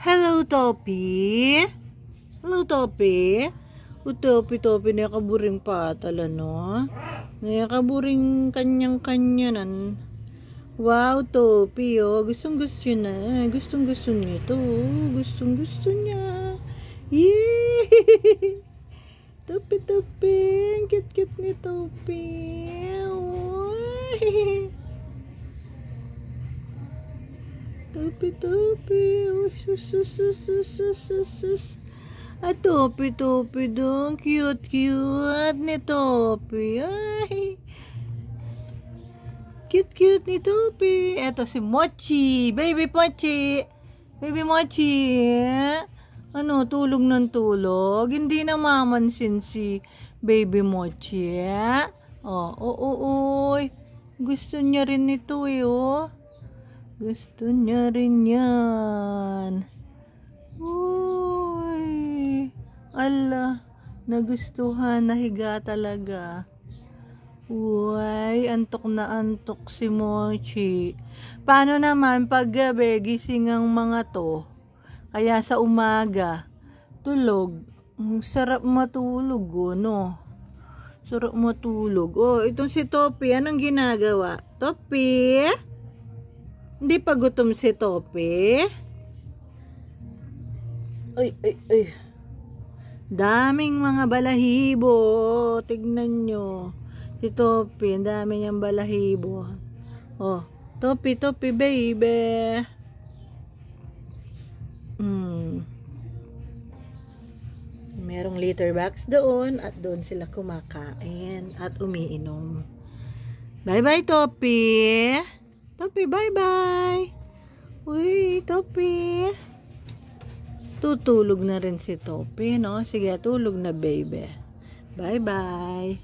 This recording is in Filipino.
Hello, Topi. Hello, Topi. Topi na kaburing patala, no? Kaburing kanyang-kanya nan. Wow, Topi, oh. Gustong-gusto na. Gustong-gusto niya ito. Gustong-gusto niya. Yee! Topi. Ang cute-cute ni Topi. Topi. Sus. Topi dong. Cute ni Topi. Ay. Cute ni Topi. Eto si Mochi. Baby Mochi. Ano, tulog ng tulog. Hindi na mamansin si Baby Mochi. Oy. Gusto niya rin ito oh. Gusto niya rin yan. Uy. Ala. Nagustuhan. Nahiga talaga. Uy. Antok na antok si Mochi. Paano naman pag gabi gising ang mga to? Kaya sa umaga, tulog. Sarap matulog, no? Sarap matulog. Itong si Topi, anong ginagawa? Topi? Hindi pa gutom si Topi? Ay. Daming mga balahibo. Tignan nyo. Si Topi, ang dami niyang balahibo. Topi, baby. Merong litter box doon at doon sila kumakain at umiinom. Bye Topi. Topi, bye. Uy, Topi. Tutulog na rin si Topi, no? Sige, tulog na, baby. Bye.